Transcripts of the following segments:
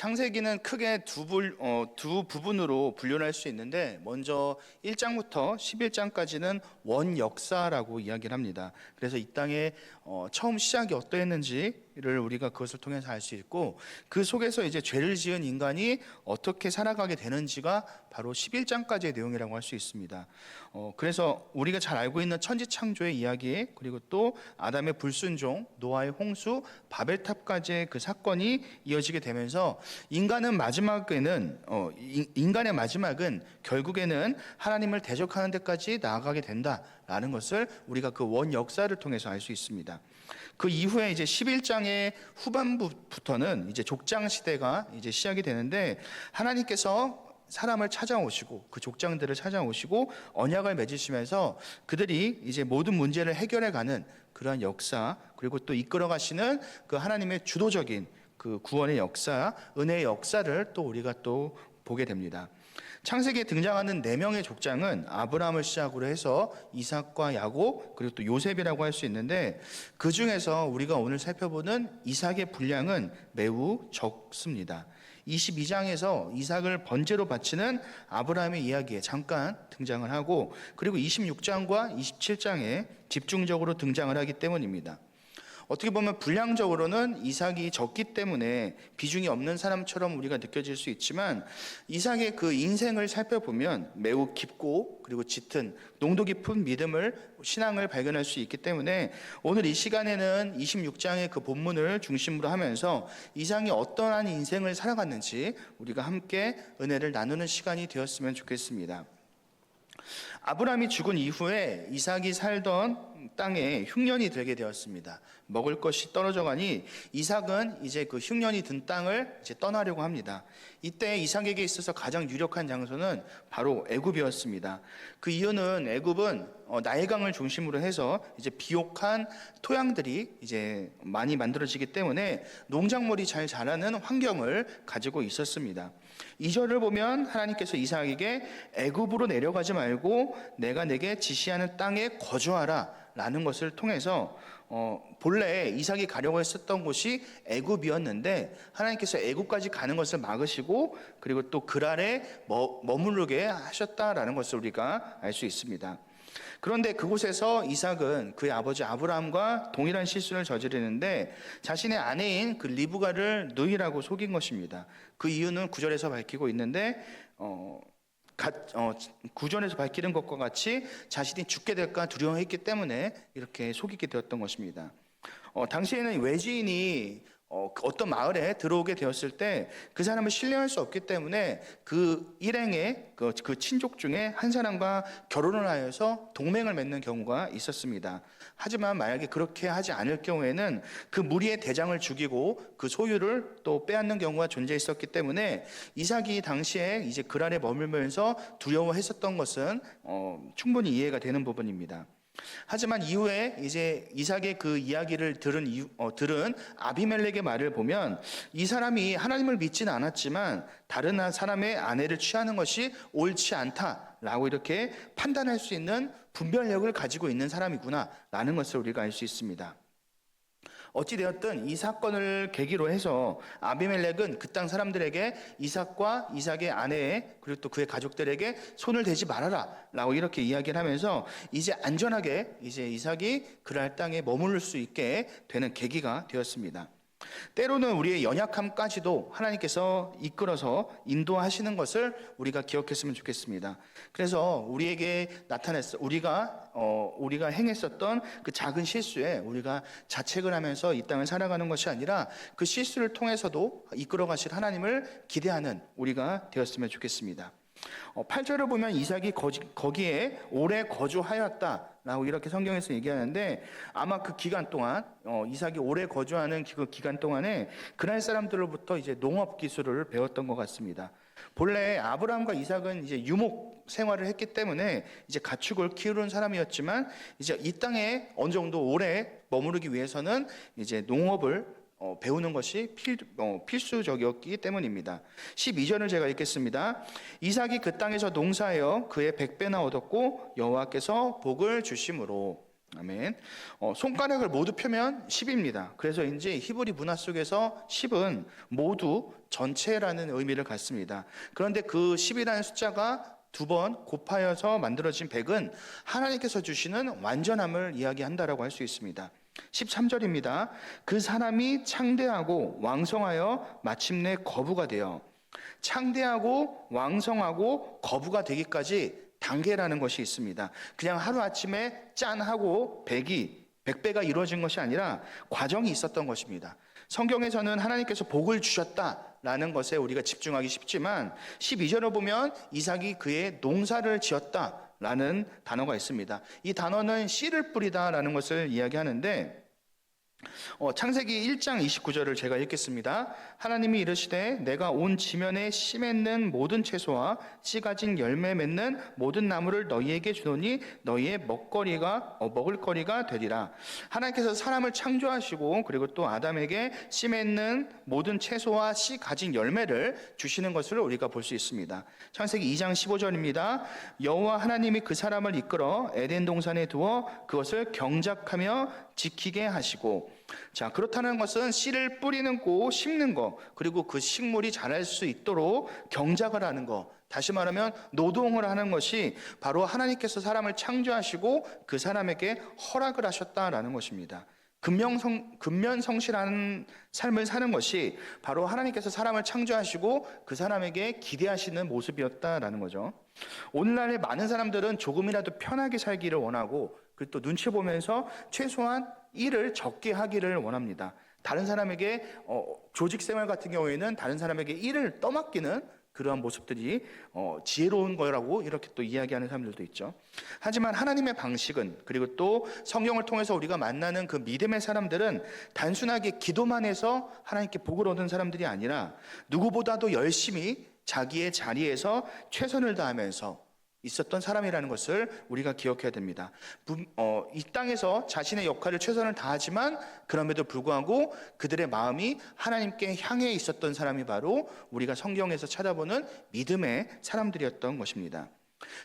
창세기는 크게 두 부분으로 분류할 수 있는데, 먼저 1장부터 11장까지는 원역사라고 이야기를 합니다. 그래서 이 땅에 처음 시작이 어떠했는지를 우리가 그것을 통해서 알 수 있고, 그 속에서 이제 죄를 지은 인간이 어떻게 살아가게 되는지가 바로 11장까지의 내용이라고 할 수 있습니다. 그래서 우리가 잘 알고 있는 천지창조의 이야기, 그리고 또 아담의 불순종, 노아의 홍수, 바벨탑까지의 그 사건이 이어지게 되면서 인간의 마지막은 결국에는 하나님을 대적하는 데까지 나아가게 된다라는 것을 우리가 그 원 역사를 통해서 알 수 있습니다. 그 이후에 이제 11장의 후반부부터는 이제 족장 시대가 이제 시작이 되는데, 하나님께서 사람을 찾아오시고 그 족장들을 찾아오시고 언약을 맺으시면서 그들이 이제 모든 문제를 해결해가는 그러한 역사, 그리고 또 이끌어 가시는 그 하나님의 주도적인 그 구원의 역사, 은혜의 역사를 또 우리가 또 보게 됩니다. 창세기에 등장하는 4명의 족장은 아브라함을 시작으로 해서 이삭과 야곱, 그리고 또 요셉이라고 할 수 있는데, 그 중에서 우리가 오늘 살펴보는 이삭의 분량은 매우 적습니다. 22장에서 이삭을 번제로 바치는 아브라함의 이야기에 잠깐 등장을 하고, 그리고 26장과 27장에 집중적으로 등장을 하기 때문입니다. 어떻게 보면 분량적으로는 이삭이 적기 때문에 비중이 없는 사람처럼 우리가 느껴질 수 있지만, 이삭의 그 인생을 살펴보면 매우 깊고 그리고 짙은 농도 깊은 신앙을 발견할 수 있기 때문에, 오늘 이 시간에는 26장의 그 본문을 중심으로 하면서 이삭이 어떠한 인생을 살아갔는지 우리가 함께 은혜를 나누는 시간이 되었으면 좋겠습니다. 아브라함이 죽은 이후에 이삭이 살던 땅에 흉년이 들게 되었습니다. 먹을 것이 떨어져 가니 이삭은 이제 그 흉년이 든 땅을 이제 떠나려고 합니다. 이때 이삭에게 있어서 가장 유력한 장소는 바로 애굽이었습니다. 그 이유는 애굽은 나일강을 중심으로 해서 이제 비옥한 토양들이 이제 많이 만들어지기 때문에 농작물이 잘 자라는 환경을 가지고 있었습니다. 2절을 보면 하나님께서 이삭에게 애굽으로 내려가지 말고 내가 내게 지시하는 땅에 거주하라 라는 것을 통해서 본래 이삭이 가려고 했었던 곳이 애굽이었는데, 하나님께서 애굽까지 가는 것을 막으시고 그리고 또 그랄에 머무르게 하셨다라는 것을 우리가 알 수 있습니다. 그런데 그곳에서 이삭은 그의 아버지 아브라함과 동일한 실수를 저지르는데, 자신의 아내인 그 리브가를 누이라고 속인 것입니다. 그 이유는 9절에서 밝히고 있는데, 구절에서 밝히는 것과 같이 자신이 죽게 될까 두려워했기 때문에 이렇게 속이게 되었던 것입니다. 당시에는 외지인이 어떤 마을에 들어오게 되었을 때 그 사람을 신뢰할 수 없기 때문에 그 일행의 그 친족 중에 한 사람과 결혼을 하여서 동맹을 맺는 경우가 있었습니다. 하지만 만약에 그렇게 하지 않을 경우에는 그 무리의 대장을 죽이고 그 소유를 또 빼앗는 경우가 존재했었기 때문에 이삭이 당시에 이제 그랄에 머물면서 두려워했었던 것은 충분히 이해가 되는 부분입니다. 하지만 이후에 이제 이삭의 그 이야기를 들은 아비멜렉의 말을 보면, 이 사람이 하나님을 믿지는 않았지만 다른 사람의 아내를 취하는 것이 옳지 않다라고 이렇게 판단할 수 있는 분별력을 가지고 있는 사람이구나 라는 것을 우리가 알 수 있습니다. 어찌되었든 이 사건을 계기로 해서 아비멜렉은 그 땅 사람들에게 이삭과 이삭의 아내 그리고 또 그의 가족들에게 손을 대지 말아라 라고 이렇게 이야기를 하면서 이제 안전하게 이제 이삭이 그랄 땅에 머무를 수 있게 되는 계기가 되었습니다. 때로는 우리의 연약함까지도 하나님께서 이끌어서 인도하시는 것을 우리가 기억했으면 좋겠습니다. 그래서 우리에게 우리가 행했었던 그 작은 실수에 우리가 자책을 하면서 이 땅을 살아가는 것이 아니라, 그 실수를 통해서도 이끌어 가실 하나님을 기대하는 우리가 되었으면 좋겠습니다. 8절을 보면 이삭이 거기에 오래 거주하였다라고 이렇게 성경에서 얘기하는데, 아마 그 기간 동안 이삭이 오래 거주하는 그 기간 동안에 그날 사람들로부터 이제 농업 기술을 배웠던 것 같습니다. 본래 아브라함과 이삭은 이제 유목 생활을 했기 때문에 이제 가축을 키우는 사람이었지만, 이제 이 땅에 어느 정도 오래 머무르기 위해서는 이제 농업을 배우는 것이 필수적이었기 때문입니다. 12절을 제가 읽겠습니다. 이삭이 그 땅에서 농사하여 그의 100배나 얻었고 여호와께서 복을 주심으로. 아멘. 손가락을 모두 펴면 10입니다. 그래서인지 히브리 문화 속에서 10은 모두 전체라는 의미를 갖습니다. 그런데 그 10이라는 숫자가 두 번 곱하여서 만들어진 100은 하나님께서 주시는 완전함을 이야기한다라고 할 수 있습니다. 13절입니다. 그 사람이 창대하고 왕성하여 마침내 거부가 되어. 창대하고 왕성하고 거부가 되기까지 단계라는 것이 있습니다. 그냥 하루아침에 짠 하고 100배가 이루어진 것이 아니라 과정이 있었던 것입니다. 성경에서는 하나님께서 복을 주셨다라는 것에 우리가 집중하기 쉽지만 12절을 보면 이삭이 그의 농사를 지었다라는 단어가 있습니다. 이 단어는 씨를 뿌리다라는 것을 이야기하는데 창세기 1장 29절을 제가 읽겠습니다. 하나님이 이르시되 내가 온 지면에 씨 맺는 모든 채소와 씨 가진 열매 맺는 모든 나무를 너희에게 주노니 너희의 먹을 거리가 되리라. 하나님께서 사람을 창조하시고 그리고 또 아담에게 씨 맺는 모든 채소와 씨 가진 열매를 주시는 것을 우리가 볼 수 있습니다. 창세기 2장 15절입니다. 여호와 하나님이 그 사람을 이끌어 에덴 동산에 두어 그것을 경작하며 지키게 하시고. 자, 그렇다는 것은 씨를 뿌리는 거, 심는 거, 그리고 그 식물이 자랄 수 있도록 경작을 하는 거, 다시 말하면 노동을 하는 것이 바로 하나님께서 사람을 창조하시고 그 사람에게 허락을 하셨다라는 것입니다. 근면성실한 삶을 사는 것이 바로 하나님께서 사람을 창조하시고 그 사람에게 기대하시는 모습이었다라는 거죠. 오늘날의 많은 사람들은 조금이라도 편하게 살기를 원하고 그리고 또 눈치 보면서 최소한 일을 적게 하기를 원합니다. 다른 사람에게 조직 생활 같은 경우에는 다른 사람에게 일을 떠맡기는 그러한 모습들이 지혜로운 거라고 이렇게 또 이야기하는 사람들도 있죠. 하지만 하나님의 방식은, 그리고 또 성경을 통해서 우리가 만나는 그 믿음의 사람들은 단순하게 기도만 해서 하나님께 복을 얻은 사람들이 아니라 누구보다도 열심히 자기의 자리에서 최선을 다하면서 있었던 사람이라는 것을 우리가 기억해야 됩니다. 이 땅에서 자신의 역할을 최선을 다하지만 그럼에도 불구하고 그들의 마음이 하나님께 향해 있었던 사람이 바로 우리가 성경에서 찾아보는 믿음의 사람들이었던 것입니다.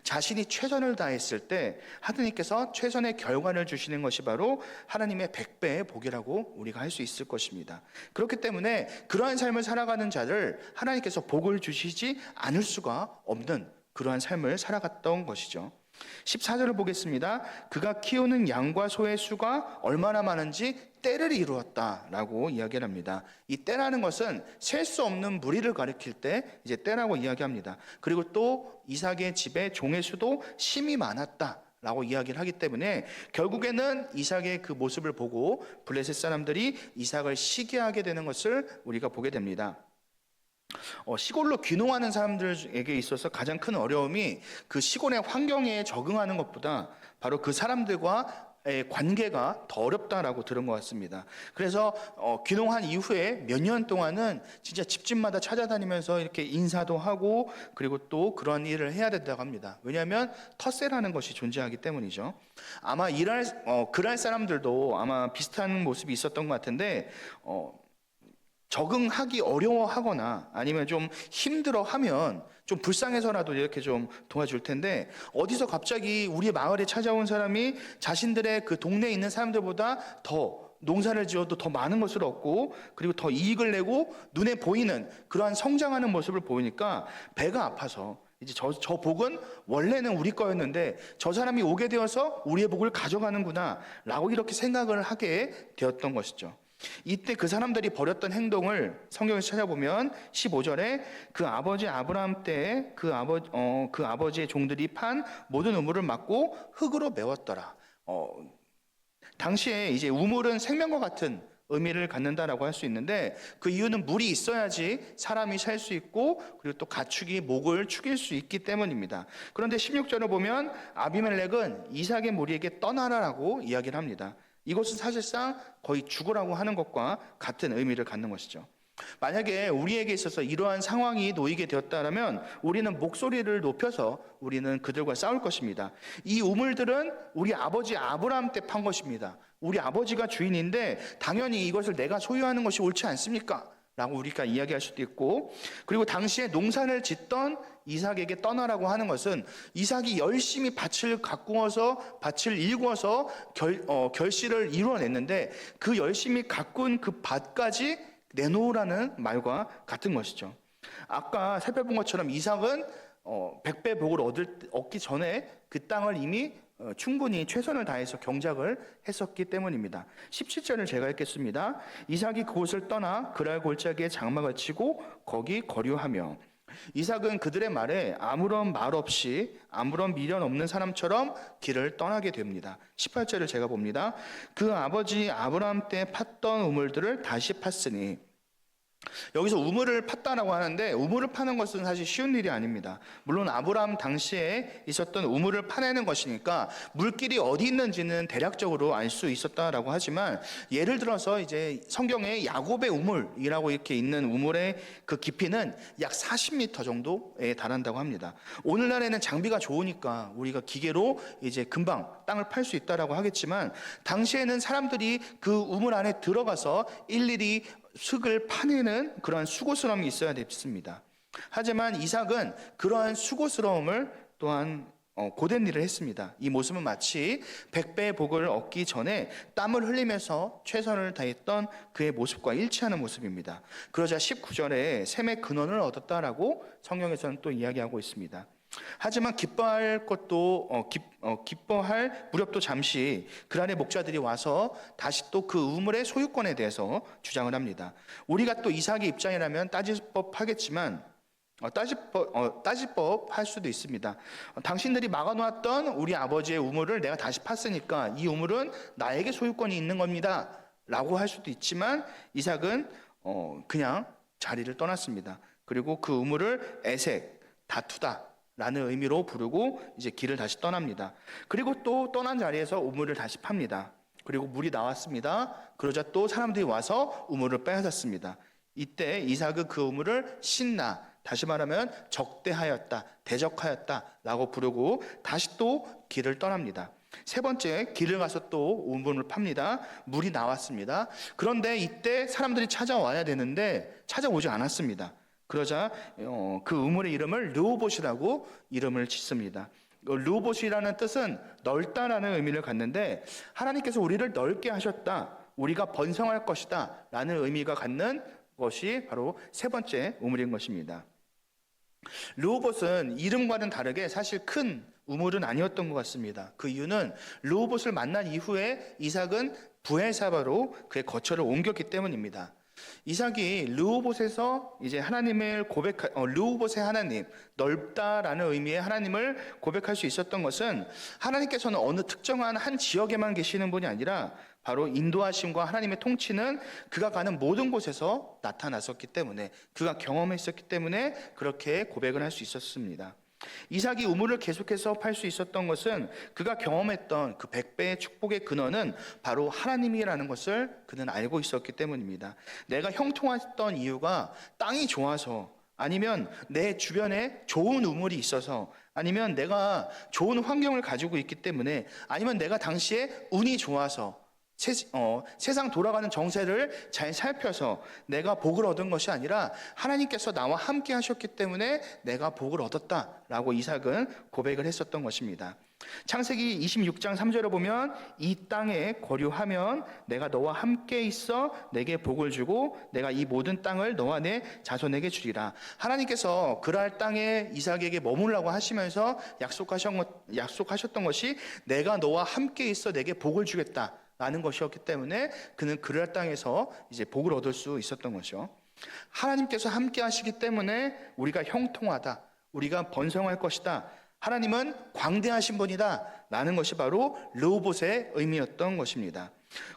자신이 최선을 다했을 때 하나님께서 최선의 결과를 주시는 것이 바로 하나님의 100배의 복이라고 우리가 할 수 있을 것입니다. 그렇기 때문에 그러한 삶을 살아가는 자를 하나님께서 복을 주시지 않을 수가 없는 그러한 삶을 살아갔던 것이죠. 14절을 보겠습니다. 그가 키우는 양과 소의 수가 얼마나 많은지 때를 이루었다라고 이야기를 합니다. 이 때라는 것은 셀 수 없는 무리를 가리킬 때 이제 때라고 이야기합니다. 그리고 또 이삭의 집에 종의 수도 심히 많았다라고 이야기를 하기 때문에 결국에는 이삭의 그 모습을 보고 블레셋 사람들이 이삭을 시기하게 되는 것을 우리가 보게 됩니다. 시골로 귀농하는 사람들에게 있어서 가장 큰 어려움이 그 시골의 환경에 적응하는 것보다 바로 그 사람들과의 관계가 더 어렵다라고 들은 것 같습니다. 그래서 귀농한 이후에 몇 년 동안은 진짜 집집마다 찾아다니면서 이렇게 인사도 하고 그리고 또 그런 일을 해야 된다고 합니다. 왜냐하면 텃세라는 것이 존재하기 때문이죠. 아마 그랄 사람들도 아마 비슷한 모습이 있었던 것 같은데 적응하기 어려워하거나 아니면 좀 힘들어하면 좀 불쌍해서라도 이렇게 좀 도와줄 텐데 어디서 갑자기 우리 마을에 찾아온 사람이 자신들의 그 동네에 있는 사람들보다 더 농사를 지어도 더 많은 것을 얻고 그리고 더 이익을 내고 눈에 보이는 그러한 성장하는 모습을 보이니까 배가 아파서 이제 저 복은 원래는 우리 거였는데 저 사람이 오게 되어서 우리의 복을 가져가는구나 라고 이렇게 생각을 하게 되었던 것이죠. 이때 그 사람들이 벌였던 행동을 성경에서 찾아보면 15절에 그 아버지 아브라함 때에 그 아버지의 종들이 판 모든 우물을 막고 흙으로 메웠더라. 당시에 이제 우물은 생명과 같은 의미를 갖는다라고 할 수 있는데 그 이유는 물이 있어야지 사람이 살 수 있고 그리고 또 가축이 목을 축일 수 있기 때문입니다. 그런데 16절을 보면 아비멜렉은 이삭의 무리에게 떠나라라고 이야기를 합니다. 이것은 사실상 거의 죽으라고 하는 것과 같은 의미를 갖는 것이죠. 만약에 우리에게 있어서 이러한 상황이 놓이게 되었다면 우리는 목소리를 높여서 우리는 그들과 싸울 것입니다. 이 우물들은 우리 아버지 아브라함 때 판 것입니다. 우리 아버지가 주인인데 당연히 이것을 내가 소유하는 것이 옳지 않습니까? 라고 우리가 이야기할 수도 있고, 그리고 당시에 농사를 짓던 이삭에게 떠나라고 하는 것은 이삭이 열심히 밭을 가꾸어서 밭을 일구어서 결실을 이루어냈는데 그 열심히 가꾼 그 밭까지 내놓으라는 말과 같은 것이죠. 아까 살펴본 것처럼 이삭은 100배 복을 얻기 전에 그 땅을 이미 충분히 최선을 다해서 경작을 했었기 때문입니다. 17절을 제가 읽겠습니다. 이삭이 그곳을 떠나 그랄 골짜기에 장막을 치고 거기 거류하며. 이삭은 그들의 말에 아무런 말 없이 아무런 미련 없는 사람처럼 길을 떠나게 됩니다. 18절을 제가 봅니다. 그 아버지 아브라함 때 팠던 우물들을 다시 팠으니. 여기서 우물을 팠다라고 하는데 우물을 파는 것은 사실 쉬운 일이 아닙니다. 물론 아브라함 당시에 있었던 우물을 파내는 것이니까 물길이 어디 있는지는 대략적으로 알 수 있었다라고 하지만, 예를 들어서 이제 성경에 야곱의 우물이라고 이렇게 있는 우물의 그 깊이는 약 40m 정도에 달한다고 합니다. 오늘날에는 장비가 좋으니까 우리가 기계로 이제 금방 땅을 팔 수 있다라고 하겠지만, 당시에는 사람들이 그 우물 안에 들어가서 일일이 흙을 파내는 그러한 수고스러움이 있어야 됐습니다. 하지만 이삭은 그러한 수고스러움을 또한 고된 일을 했습니다. 이 모습은 마치 100배의 복을 얻기 전에 땀을 흘리면서 최선을 다했던 그의 모습과 일치하는 모습입니다. 그러자 19절에 샘의 근원을 얻었다라고 성경에서는 또 이야기하고 있습니다. 하지만 기뻐할 무렵도 잠시 그란의 목자들이 와서 다시 또 그 우물의 소유권에 대해서 주장을 합니다. 우리가 또 이삭의 입장이라면 따질 법하겠지만 따지법 할 수도 있습니다. 당신들이 막아놓았던 우리 아버지의 우물을 내가 다시 팠으니까 이 우물은 나에게 소유권이 있는 겁니다 라고 할 수도 있지만, 이삭은 그냥 자리를 떠났습니다. 그리고 그 우물을 에색, 다투다 라는 의미로 부르고 이제 길을 다시 떠납니다. 그리고 또 떠난 자리에서 우물을 다시 팝니다. 그리고 물이 나왔습니다. 그러자 또 사람들이 와서 우물을 빼앗았습니다. 이때 이삭은 그 우물을 신나, 다시 말하면 적대하였다, 대적하였다 라고 부르고 다시 또 길을 떠납니다. 세 번째, 길을 가서 또 우물을 팝니다. 물이 나왔습니다. 그런데 이때 사람들이 찾아와야 되는데 찾아오지 않았습니다. 그러자 그 우물의 이름을 르호봇이라고 이름을 짓습니다. 르호봇이라는 뜻은 넓다라는 의미를 갖는데, 하나님께서 우리를 넓게 하셨다, 우리가 번성할 것이다 라는 의미가 갖는 것이 바로 세 번째 우물인 것입니다. 르호봇은 이름과는 다르게 사실 큰 우물은 아니었던 것 같습니다. 그 이유는 르호봇을 만난 이후에 이삭은 브엘사바로 그의 거처를 옮겼기 때문입니다. 이삭이 르호봇에서 이제 하나님을 르호봇의 하나님, 넓다라는 의미의 하나님을 고백할 수 있었던 것은, 하나님께서는 어느 특정한 한 지역에만 계시는 분이 아니라 바로 인도하심과 하나님의 통치는 그가 가는 모든 곳에서 나타났었기 때문에, 그가 경험했었기 때문에 그렇게 고백을 할 수 있었습니다. 이삭이 우물을 계속해서 팔 수 있었던 것은 그가 경험했던 그 100배의 축복의 근원은 바로 하나님이라는 것을 그는 알고 있었기 때문입니다. 내가 형통했던 이유가 땅이 좋아서, 아니면 내 주변에 좋은 우물이 있어서, 아니면 내가 좋은 환경을 가지고 있기 때문에, 아니면 내가 당시에 운이 좋아서, 세상 돌아가는 정세를 잘 살펴서 내가 복을 얻은 것이 아니라 하나님께서 나와 함께 하셨기 때문에 내가 복을 얻었다라고 이삭은 고백을 했었던 것입니다. 창세기 26장 3절에 보면, 이 땅에 거류하면 내가 너와 함께 있어 내게 복을 주고 내가 이 모든 땅을 너와 내 자손에게 주리라. 하나님께서 그랄 땅에 이삭에게 머물라고 하시면서 약속하셨던 것이 내가 너와 함께 있어 내게 복을 주겠다 라는 것이었기 때문에 그는 그랄 땅에서 이제 복을 얻을 수 있었던 것이죠. 하나님께서 함께 하시기 때문에 우리가 형통하다, 우리가 번성할 것이다, 하나님은 광대하신 분이다 라는 것이 바로 르호봇의 의미였던 것입니다.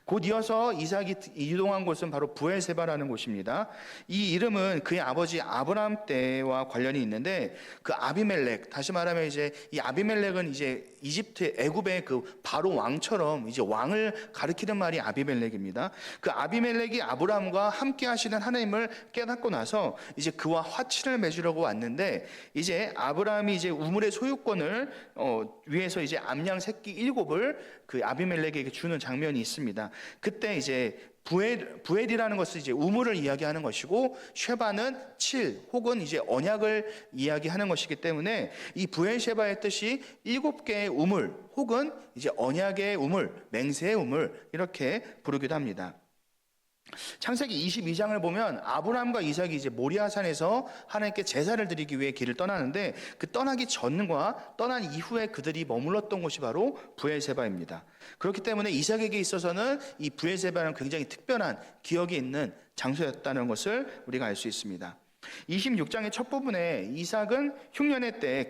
곧 이어서 이삭이 이동한 곳은 바로 브엘세바라는 곳입니다. 이 이름은 그의 아버지 아브라함 때와 관련이 있는데, 그 아비멜렉, 다시 말하면 이제 이 아비멜렉은 이제 이집트 애굽의 그 바로 왕처럼 이제 왕을 가리키는 말이 아비멜렉입니다. 그 아비멜렉이 아브라함과 함께 하시는 하나님을 깨닫고 나서 이제 그와 화친을 맺으려고 왔는데, 이제 아브라함이 이제 우물의 소유권을 위해서 이제 암양 새끼 7을 그 아비멜렉에게 주는 장면이 있습니다. 있습니다. 그때 이제 부엘이라는 것은 이제 우물을 이야기하는 것이고, 쉐바는 칠 혹은 이제 언약을 이야기하는 것이기 때문에 이 부엘쉐바의 뜻이 7개의 우물 혹은 이제 언약의 우물, 맹세의 우물 이렇게 부르기도 합니다. 창세기 22장을 보면 아브라함과 이삭이 이제 모리아산에서 하나님께 제사를 드리기 위해 길을 떠나는데, 그 떠나기 전과 떠난 이후에 그들이 머물렀던 곳이 바로 부엘세바입니다. 그렇기 때문에 이삭에게 있어서는 이 부엘세바는 굉장히 특별한 기억이 있는 장소였다는 것을 우리가 알 수 있습니다. 26장의 첫 부분에 이삭은 흉년의 때에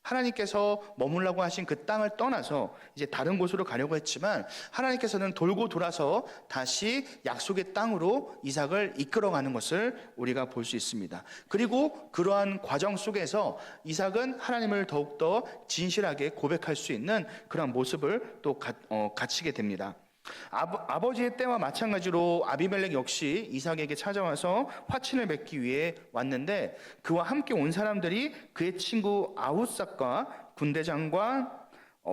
하나님께서 머물라고 하신 그 땅을 떠나서 이제 다른 곳으로 가려고 했지만, 하나님께서는 돌고 돌아서 다시 약속의 땅으로 이삭을 이끌어가는 것을 우리가 볼 수 있습니다. 그리고 그러한 과정 속에서 이삭은 하나님을 더욱더 진실하게 고백할 수 있는 그런 모습을 또 갖추게 됩니다. 아버지의 때와 마찬가지로 아비멜렉 역시 이삭에게 찾아와서 화친을 맺기 위해 왔는데, 그와 함께 온 사람들이 그의 친구 아후삭과 군대장과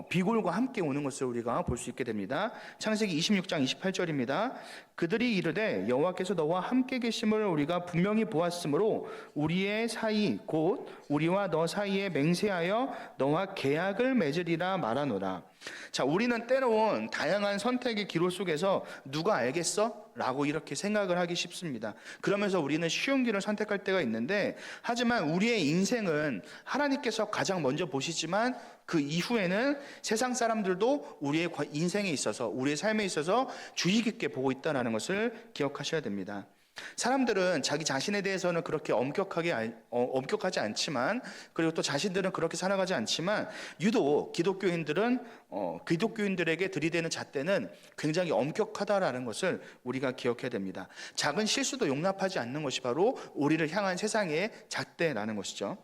비골과 함께 오는 것을 우리가 볼 수 있게 됩니다. 창세기 26장 28절입니다. 그들이 이르되 여호와께서 너와 함께 계심을 우리가 분명히 보았으므로 우리의 사이 곧 우리와 너 사이에 맹세하여 너와 계약을 맺으리라 말하노라. 자, 우리는 때로는 다양한 선택의 기로 속에서 누가 알겠어? 라고 이렇게 생각을 하기 쉽습니다. 그러면서 우리는 쉬운 길을 선택할 때가 있는데, 하지만 우리의 인생은 하나님께서 가장 먼저 보시지만 그 이후에는 세상 사람들도 우리의 인생에 있어서, 우리의 삶에 있어서 주의 깊게 보고 있다는 것을 기억하셔야 됩니다. 사람들은 자기 자신에 대해서는 그렇게 엄격하지 않지만, 그리고 또 자신들은 그렇게 살아가지 않지만, 유독 기독교인들에게 들이대는 잣대는 굉장히 엄격하다라는 것을 우리가 기억해야 됩니다. 작은 실수도 용납하지 않는 것이 바로 우리를 향한 세상의 잣대라는 것이죠.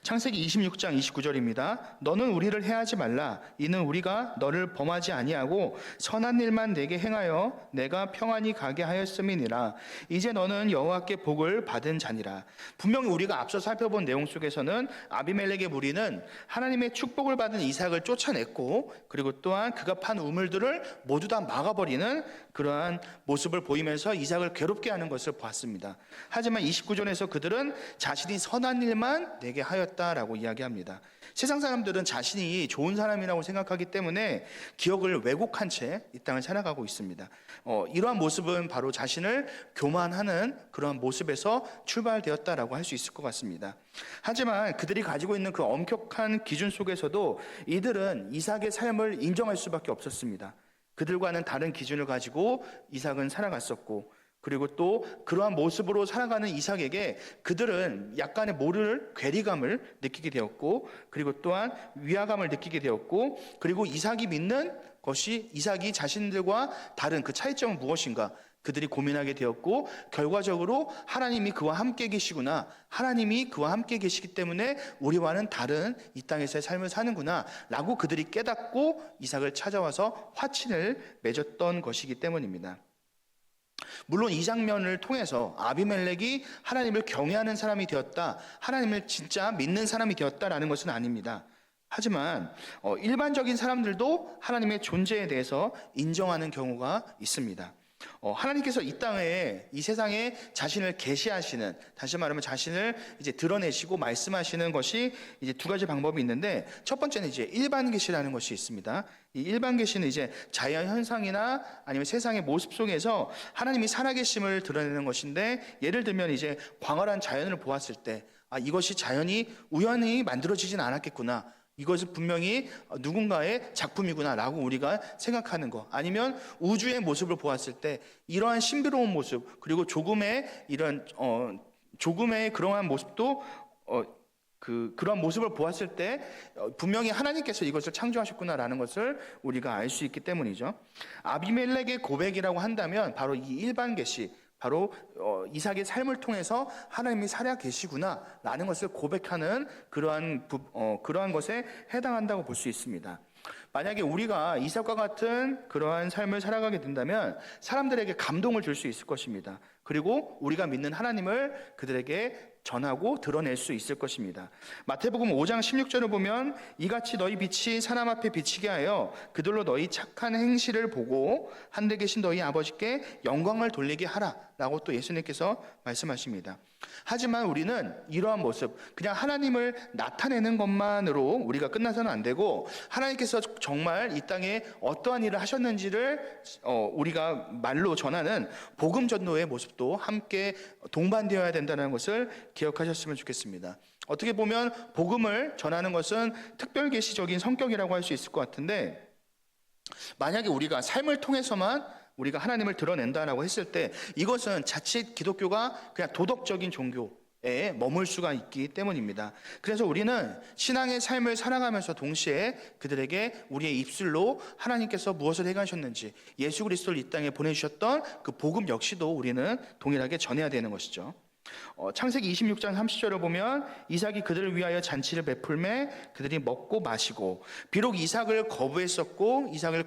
창세기 26장 29절입니다. 너는 우리를 해하지 말라. 이는 우리가 너를 범하지 아니하고 선한 일만 내게 행하여 내가 평안히 가게 하였음이니라. 이제 너는 여호와께 복을 받은 자니라. 분명히 우리가 앞서 살펴본 내용 속에서는 아비멜렉의 무리는 하나님의 축복을 받은 이삭을 쫓아냈고, 그리고 또한 그가 판 우물들을 모두 다 막아버리는 그러한 모습을 보이면서 이삭을 괴롭게 하는 것을 보았습니다. 하지만 29절에서 그들은 자신이 선한 일만 내게 하였다라고 이야기합니다. 세상 사람들은 자신이 좋은 사람이라고 생각하기 때문에 기억을 왜곡한 채 이 땅을 살아가고 있습니다. 이러한 모습은 바로 자신을 교만하는 그러한 모습에서 출발되었다라고 할 수 있을 것 같습니다. 하지만 그들이 가지고 있는 그 엄격한 기준 속에서도 이들은 이삭의 삶을 인정할 수밖에 없었습니다. 그들과는 다른 기준을 가지고 이삭은 살아갔었고, 그리고 또 그러한 모습으로 살아가는 이삭에게 그들은 약간의 모를 괴리감을 느끼게 되었고, 그리고 또한 위화감을 느끼게 되었고, 그리고 이삭이 믿는 것이, 이삭이 자신들과 다른 그 차이점은 무엇인가 그들이 고민하게 되었고, 결과적으로 하나님이 그와 함께 계시구나, 하나님이 그와 함께 계시기 때문에 우리와는 다른 이 땅에서의 삶을 사는구나 라고 그들이 깨닫고 이삭을 찾아와서 화친을 맺었던 것이기 때문입니다. 물론 이 장면을 통해서 아비멜렉이 하나님을 경외하는 사람이 되었다, 하나님을 진짜 믿는 사람이 되었다라는 것은 아닙니다. 하지만 일반적인 사람들도 하나님의 존재에 대해서 인정하는 경우가 있습니다. 하나님께서 이 땅에, 이 세상에 자신을 계시하시는, 다시 말하면 자신을 이제 드러내시고 말씀하시는 것이 이제 두 가지 방법이 있는데, 첫 번째는 이제 일반 계시라는 것이 있습니다. 이 일반 계시는 이제 자연 현상이나 아니면 세상의 모습 속에서 하나님이 살아계심을 드러내는 것인데, 예를 들면 이제 광활한 자연을 보았을 때, 이것이 자연이 우연히 만들어지진 않았겠구나, 이것은 분명히 누군가의 작품이구나 라고 우리가 생각하는 것, 아니면 우주의 모습을 보았을 때 이러한 신비로운 모습, 그리고 조금의 이런 조금의 그러한 모습도 그런 모습을 보았을 때 분명히 하나님께서 이것을 창조하셨구나라는 것을 우리가 알 수 있기 때문이죠. 아비멜렉의 고백이라고 한다면 바로 이 일반 계시, 바로 이삭의 삶을 통해서 하나님이 살아 계시구나라는 것을 고백하는 그러한 것에 해당한다고 볼 수 있습니다. 만약에 우리가 이삭과 같은 그러한 삶을 살아가게 된다면 사람들에게 감동을 줄 수 있을 것입니다. 그리고 우리가 믿는 하나님을 그들에게 전하고 드러낼 수 있을 것입니다. 마태복음 5장 16절을 보면 이같이 너희 빛이 사람 앞에 비치게 하여 그들로 너희 착한 행실을 보고 하늘에 계신 너희 아버지께 영광을 돌리게 하라 라고 또 예수님께서 말씀하십니다. 하지만 우리는 이러한 모습, 그냥 하나님을 나타내는 것만으로 우리가 끝나서는 안 되고, 하나님께서 정말 이 땅에 어떠한 일을 하셨는지를 우리가 말로 전하는 복음 전도의 모습도 함께 동반되어야 된다는 것을 기억하셨으면 좋겠습니다. 어떻게 보면 복음을 전하는 것은 특별계시적인 성격이라고 할 수 있을 것 같은데, 만약에 우리가 삶을 통해서만 우리가 하나님을 드러낸다라고 했을 때 이것은 자칫 기독교가 그냥 도덕적인 종교에 머물 수가 있기 때문입니다. 그래서 우리는 신앙의 삶을 살아가면서 동시에 그들에게 우리의 입술로 하나님께서 무엇을 행하셨는지, 예수 그리스도를 이 땅에 보내주셨던 그 복음 역시도 우리는 동일하게 전해야 되는 것이죠. 창세기 26장 30절을 보면 이삭이 그들을 위하여 잔치를 베풀매 그들이 먹고 마시고, 비록 이삭을 거부했었고 이삭을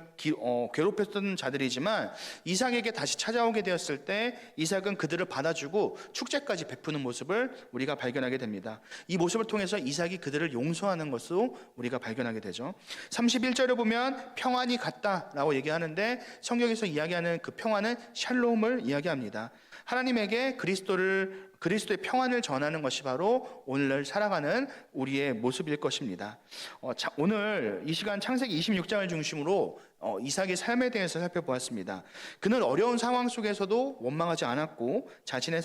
괴롭혔던 자들이지만 이삭에게 다시 찾아오게 되었을 때 이삭은 그들을 받아주고 축제까지 베푸는 모습을 우리가 발견하게 됩니다. 이 모습을 통해서 이삭이 그들을 용서하는 것도 우리가 발견하게 되죠. 31절을 보면 평안이 같다라고 얘기하는데 성경에서 이야기하는 그 평안은 샬롬을 이야기합니다. 하나님에게 그리스도의 평안을 전하는 것이 바로 오늘 살아가는 우리의 모습일 것입니다. 오늘 이 시간 창세기 26장을 중심으로 이삭의 삶에 대해서 살펴보았습니다. 그는 어려운 상황 속에서도 원망하지 않았고 자신의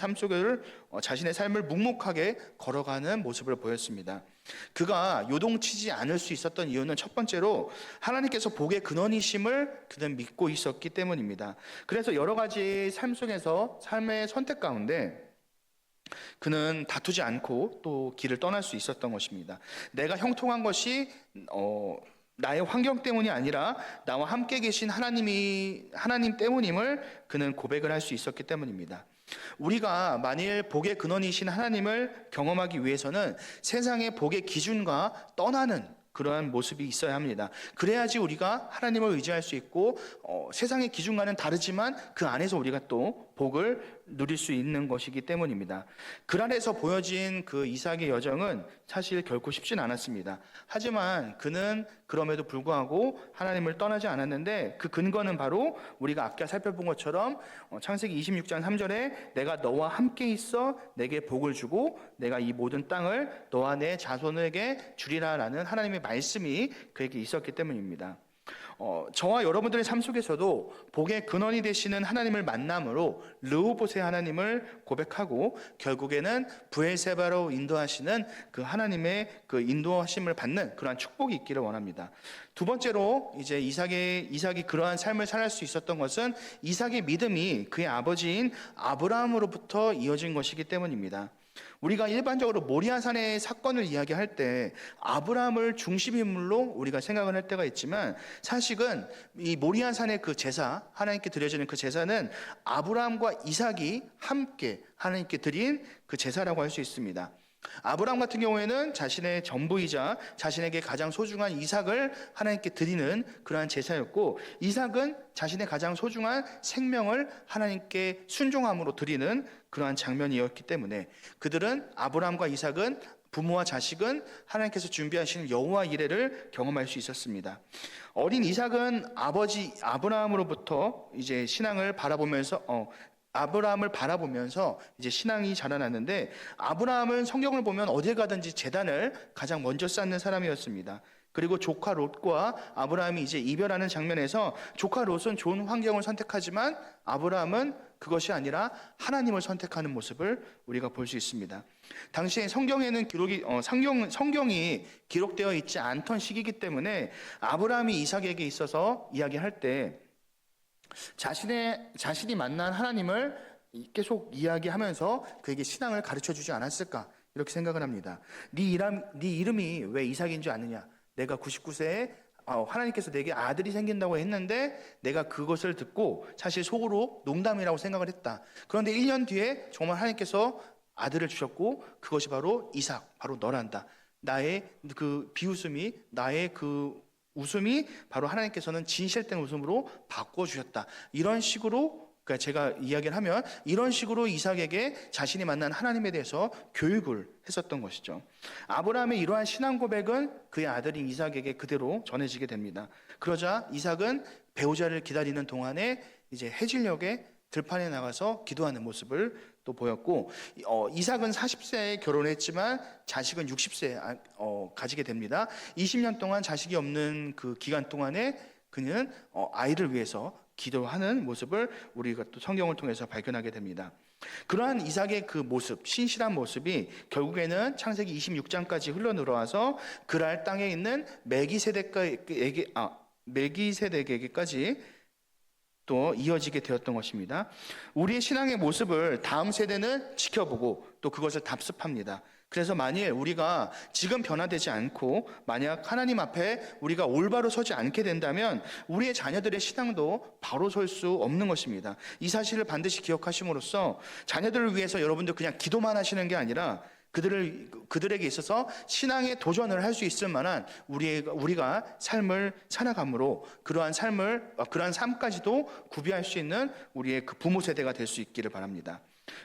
삶을 묵묵하게 걸어가는 모습을 보였습니다. 그가 요동치지 않을 수 있었던 이유는 첫 번째로 하나님께서 복의 근원이심을 그는 믿고 있었기 때문입니다. 그래서 여러 가지 삶 속에서 삶의 선택 가운데 그는 다투지 않고 또 길을 떠날 수 있었던 것입니다. 내가 형통한 것이 나의 환경 때문이 아니라 나와 함께 계신 하나님 때문임을 그는 고백을 할 수 있었기 때문입니다. 우리가 만일 복의 근원이신 하나님을 경험하기 위해서는 세상의 복의 기준과 떠나는 그러한 모습이 있어야 합니다. 그래야지 우리가 하나님을 의지할 수 있고 세상의 기준과는 다르지만 그 안에서 우리가 또 복을 누릴 수 있는 것이기 때문입니다. 그 안에서 보여진 그 이삭의 여정은 사실 결코 쉽진 않았습니다. 하지만 그는 그럼에도 불구하고 하나님을 떠나지 않았는데 그 근거는 바로 우리가 아까 살펴본 것처럼 창세기 26장 3절에 내가 너와 함께 있어 내게 복을 주고 내가 이 모든 땅을 너와 내 자손에게 주리라 라는 하나님의 말씀이 그에게 있었기 때문입니다. 저와 여러분들의 삶 속에서도 복의 근원이 되시는 하나님을 만남으로 르호봇의 하나님을 고백하고 결국에는 브엘세바로 인도하시는 그 하나님의 그 인도하심을 받는 그러한 축복이 있기를 원합니다. 두 번째로 이제 이삭이 그러한 삶을 살 수 있었던 것은 이삭의 믿음이 그의 아버지인 아브라함으로부터 이어진 것이기 때문입니다. 우리가 일반적으로 모리아산의 사건을 이야기할 때 아브라함을 중심 인물로 우리가 생각을 할 때가 있지만 사실은 이 모리아산의 그 제사, 하나님께 드려지는 그 제사는 아브라함과 이삭이 함께 하나님께 드린 그 제사라고 할 수 있습니다. 아브라함 같은 경우에는 자신의 전부이자 자신에게 가장 소중한 이삭을 하나님께 드리는 그러한 제사였고, 이삭은 자신의 가장 소중한 생명을 하나님께 순종함으로 드리는 그러한 장면이었기 때문에 그들은, 아브라함과 이삭은, 부모와 자식은 하나님께서 준비하시는 여호와 이레를 경험할 수 있었습니다. 어린 이삭은 아버지 아브라함으로부터 이제 신앙을 아브라함을 바라보면서 이제 신앙이 자라났는데, 아브라함은 성경을 보면 어딜 가든지 제단을 가장 먼저 쌓는 사람이었습니다. 그리고 조카 롯과 아브라함이 이제 이별하는 장면에서 조카 롯은 좋은 환경을 선택하지만 아브라함은 그것이 아니라 하나님을 선택하는 모습을 우리가 볼 수 있습니다. 당시에 성경에는 성경이 기록되어 있지 않던 시기이기 때문에 아브라함이 이삭에게 있어서 이야기할 때 자신이 만난 하나님을 계속 이야기하면서 그에게 신앙을 가르쳐주지 않았을까 이렇게 생각을 합니다. 네 이름이 왜 이삭인 줄 아느냐? 내가 99세에 하나님께서 내게 아들이 생긴다고 했는데 내가 그것을 듣고 사실 속으로 농담이라고 생각을 했다. 그런데 1년 뒤에 정말 하나님께서 아들을 주셨고 그것이 바로 이삭, 바로 너란다. 나의 그 비웃음이, 나의 그 웃음이 바로 하나님께서는 진실된 웃음으로 바꿔주셨다. 이런 식으로 그러니까 제가 이야기를 하면 이런 식으로 이삭에게 자신이 만난 하나님에 대해서 교육을 했었던 것이죠. 아브라함의 이러한 신앙 고백은 그의 아들인 이삭에게 그대로 전해지게 됩니다. 그러자 이삭은 배우자를 기다리는 동안에 이제 해질녘에 들판에 나가서 기도하는 모습을 또 보였고, 이삭은 40세에 결혼했지만 자식은 60세에 가지게 됩니다. 20년 동안 자식이 없는 그 기간 동안에 그는 아이를 위해서 기도하는 모습을 우리가 또 성경을 통해서 발견하게 됩니다. 그러한 이삭의 그 모습, 신실한 모습이 결국에는 창세기 26장까지 흘러 들어와서 그랄 땅에 있는 멜기세덱에게까지 또 이어지게 되었던 것입니다. 우리의 신앙의 모습을 다음 세대는 지켜보고 또 그것을 답습합니다. 그래서 만일 우리가 지금 변화되지 않고 만약 하나님 앞에 우리가 올바로 서지 않게 된다면 우리의 자녀들의 신앙도 바로 설 수 없는 것입니다. 이 사실을 반드시 기억하심으로써 자녀들을 위해서 여러분들 그냥 기도만 하시는 게 아니라 그들에게 있어서 신앙의 도전을 할 수 있을 만한 우리가 삶을 살아감으로 그러한 삶까지도 구비할 수 있는 우리의 그 부모 세대가 될 수 있기를 바랍니다.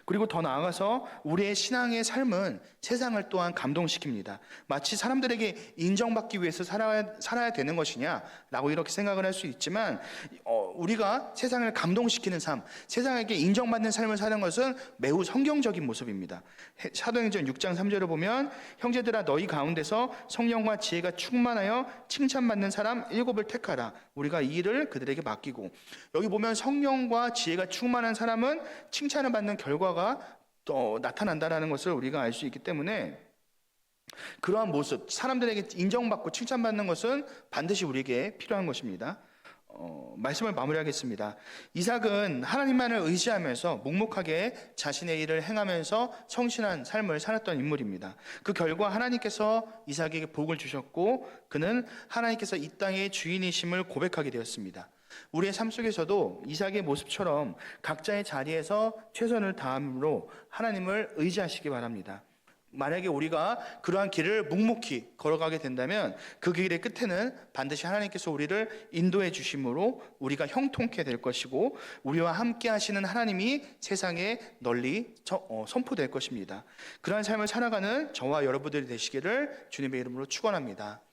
그리고 더 나아가서 우리의 신앙의 삶은 세상을 또한 감동시킵니다. 마치 사람들에게 인정받기 위해서 살아야 되는 것이냐라고 이렇게 생각을 할 수 있지만 우리가 세상을 감동시키는 삶, 세상에게 인정받는 삶을 사는 것은 매우 성경적인 모습입니다. 사도행전 6장 3절을 보면 형제들아 너희 가운데서 성령과 지혜가 충만하여 칭찬받는 사람 7을 택하라. 우리가 이 일을 그들에게 맡기고, 여기 보면 성령과 지혜가 충만한 사람은 칭찬을 받는 결과가 또 나타난다는 것을 우리가 알 수 있기 때문에 그러한 모습, 사람들에게 인정받고 칭찬받는 것은 반드시 우리에게 필요한 것입니다. 말씀을 마무리하겠습니다. 이삭은 하나님만을 의지하면서 묵묵하게 자신의 일을 행하면서 성실한 삶을 살았던 인물입니다. 그 결과 하나님께서 이삭에게 복을 주셨고 그는 하나님께서 이 땅의 주인이심을 고백하게 되었습니다. 우리의 삶 속에서도 이삭의 모습처럼 각자의 자리에서 최선을 다함으로 하나님을 의지하시기 바랍니다. 만약에 우리가 그러한 길을 묵묵히 걸어가게 된다면 그 길의 끝에는 반드시 하나님께서 우리를 인도해 주심으로 우리가 형통케 될 것이고 우리와 함께 하시는 하나님이 세상에 널리 선포될 것입니다. 그러한 삶을 살아가는 저와 여러분들이 되시기를 주님의 이름으로 축원합니다.